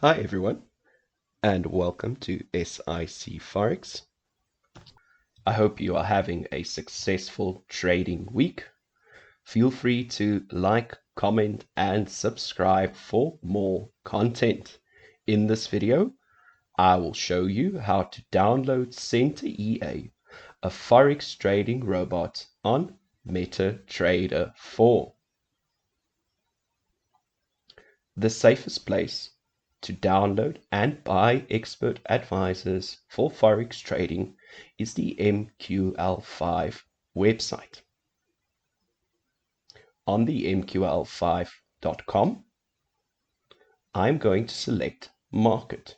Hi everyone, and welcome to SIC Forex. I hope you are having a successful trading week. Feel free to like, comment, and subscribe for more content. In this video, I will show you how to download Center EA, a Forex trading robot on MetaTrader 4. The safest place to download and buy expert advisors for Forex trading is the MQL5 website. On the MQL5.com, I'm going to select Market,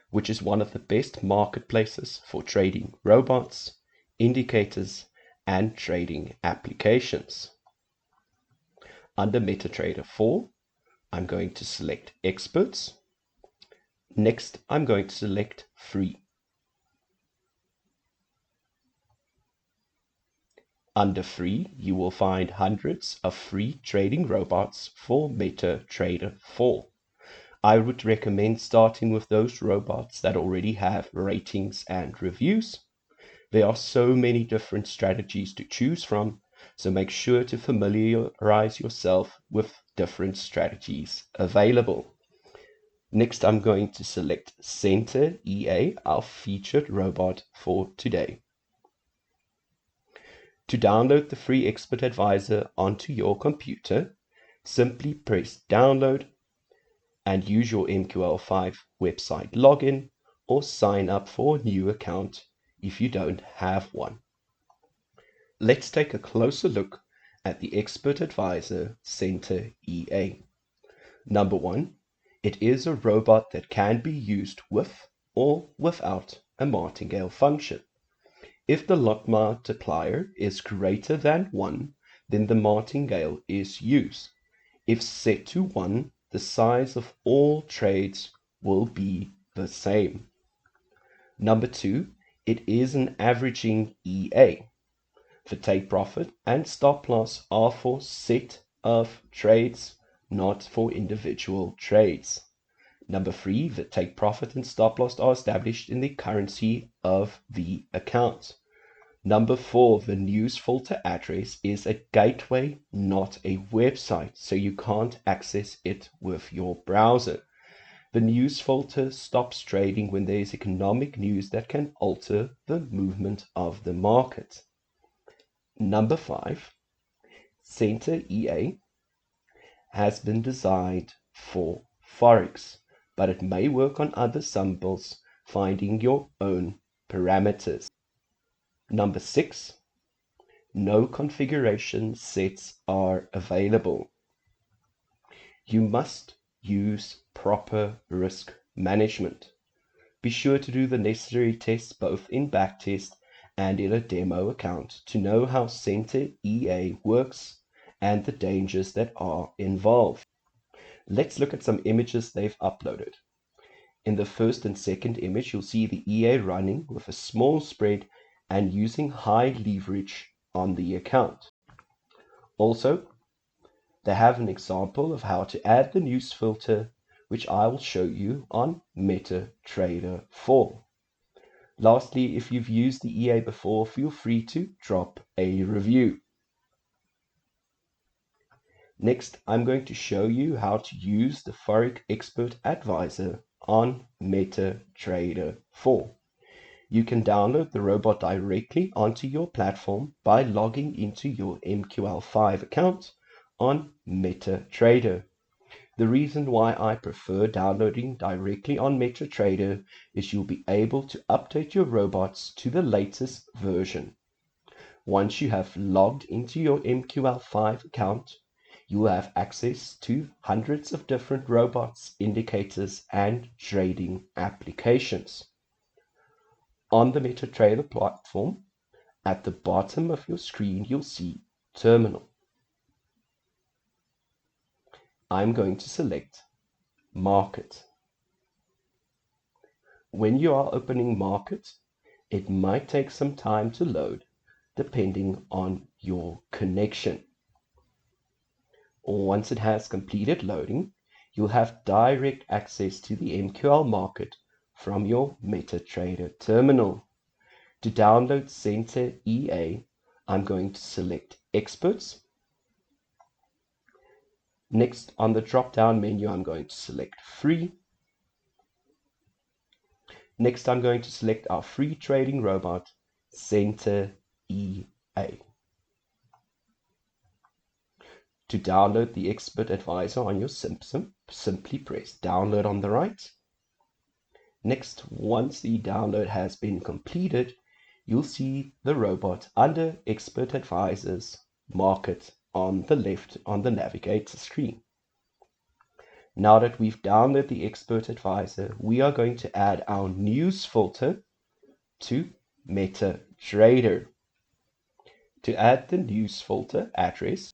which is one of the best marketplaces for trading robots, indicators, and trading applications. Under MetaTrader 4, I'm going to select Experts. Next, I'm going to select Free. Under Free, you will find hundreds of free trading robots for MetaTrader 4. I would recommend starting with those robots that already have ratings and reviews. There are so many different strategies to choose from, so make sure to familiarize yourself with different strategies available. Next, I'm going to select Center EA, our featured robot for today. To download the free Expert Advisor onto your computer, simply press Download and use your MQL5 website login or sign up for a new account if you don't have one. Let's take a closer look at the Expert Advisor Center EA. Number one, it is a robot that can be used with or without a martingale function. If the lot multiplier is greater than 1, then the martingale is used. If set to 1, the size of all trades will be the same. Number 2, it is an averaging EA. The take profit and stop loss are for set of trades, not for individual trades. Number 3, the take profit and stop loss are established in the currency of the account. Number 4, the news filter address is a gateway, not a website, so you can't access it with your browser. The news filter stops trading when there is economic news that can alter the movement of the market. Number 5, Center EA has been designed for Forex, but it may work on other symbols, finding your own parameters. Number 6, no configuration sets are available. You must use proper risk management. Be sure to do the necessary tests both in backtest and in a demo account to know how Center EA works and the dangers that are involved. Let's look at some images they've uploaded. In the first and second image, you'll see the EA running with a small spread and using high leverage on the account. Also, they have an example of how to add the news filter, which I will show you on MetaTrader 4. Lastly, if you've used the EA before, feel free to drop a review. Next, I'm going to show you how to use the Forex Expert Advisor on MetaTrader 4. You can download the robot directly onto your platform by logging into your MQL5 account on MetaTrader. The reason why I prefer downloading directly on MetaTrader is you'll be able to update your robots to the latest version. Once you have logged into your MQL5 account, you will have access to hundreds of different robots, indicators, and trading applications. On the MetaTrader platform, at the bottom of your screen, you'll see Terminal. I'm going to select Market. When you are opening Market, it might take some time to load depending on your connection. Once it has completed loading, you'll have direct access to the MQL market from your MetaTrader terminal. To download Center EA, I'm going to select Experts. Next, on the drop-down menu, I'm going to select Free. Next, I'm going to select our free trading robot, Center EA. To download the Expert Advisor on your Simpson, simply press Download on the right. Next, once the download has been completed, you'll see the robot under Expert Advisors Market on the left on the navigator screen. Now that we've downloaded the Expert Advisor, we are going to add our news filter to MetaTrader. To add the news filter address,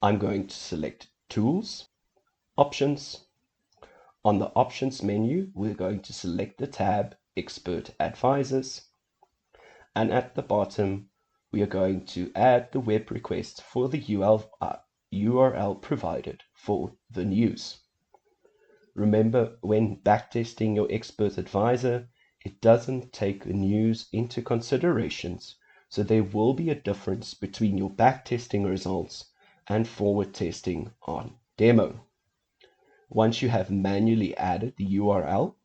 I'm going to select Tools, Options. On the Options menu, we're going to select the tab Expert Advisors. And at the bottom, we are going to add the web request for the URL provided for the news. Remember, when backtesting your Expert Advisor, it doesn't take the news into considerations, so there will be a difference between your backtesting results and forward testing on demo. Once you have manually added the URL,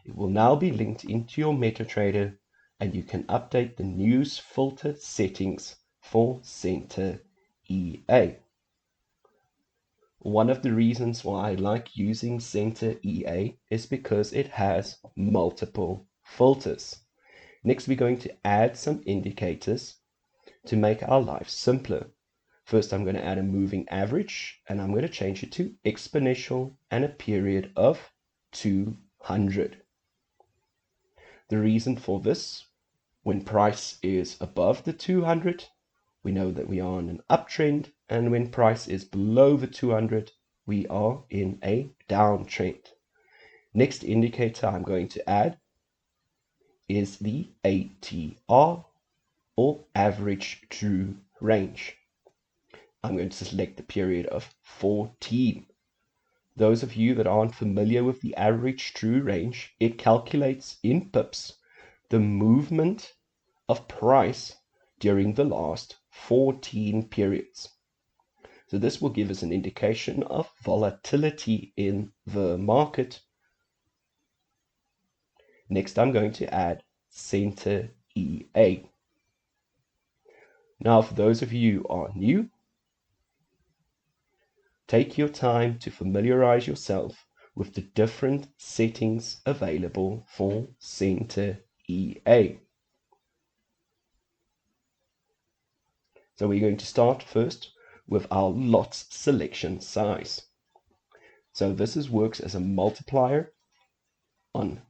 it will now be linked into your MetaTrader, and you can update the news filter settings for Center EA. One of the reasons why I like using Center EA is because it has multiple filters. Next, we're going to add some indicators to make our life simpler. First, I'm going to add a moving average, and I'm going to change it to exponential and a period of 200. The reason for this, when price is above the 200, we know that we are on an uptrend, and when price is below the 200, we are in a downtrend. Next indicator I'm going to add is the ATR, or average true range. I'm going to select the period of 14. Those of you that aren't familiar with the average true range, it calculates in pips the movement of price during the last 14 periods. So this will give us an indication of volatility in the market. Next, I'm going to add Center EA. Now, for those of you who are new, take your time to familiarize yourself with the different settings available for Center EA. So we're going to start first with our lots selection size. So this works as a multiplier on,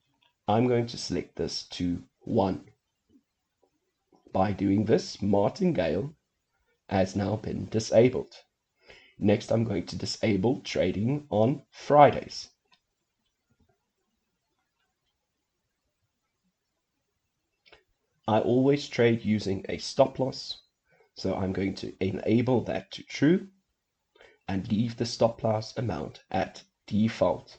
I'm going to select this to 1. By doing this, martingale has now been disabled. Next, I'm going to disable trading on Fridays. I always trade using a stop loss, so I'm going to enable that to true and leave the stop loss amount at default.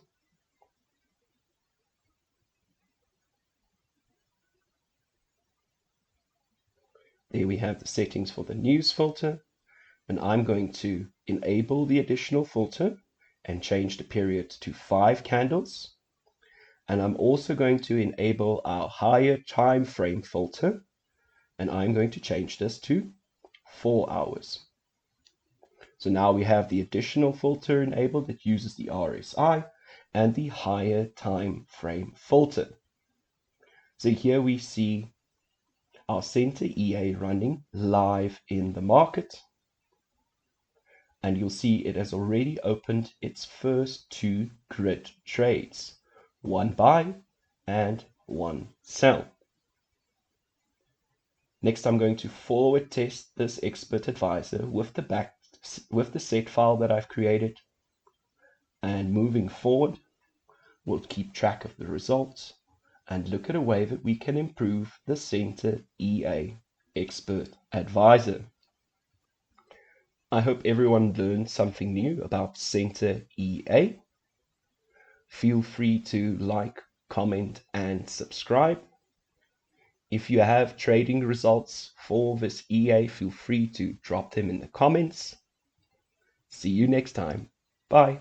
There we have the settings for the news filter, and I'm going to enable the additional filter and change the period to 5 candles. And I'm also going to enable our higher time frame filter, and I'm going to change this to 4 hours. So now we have the additional filter enabled that uses the RSI and the higher time frame filter. So here we see our Center EA running live in the market, and you'll see it has already opened its first 2 grid trades, 1 buy and 1 sell. Next, I'm going to forward test this Expert Advisor with the set file that I've created, and moving forward, we'll keep track of the results and look at a way that we can improve the Center EA Expert Advisor. I hope everyone learned something new about Center EA. feel free to like, comment, and subscribe. If you have trading results for this EA, feel free to drop them in the comments. See you next time. Bye.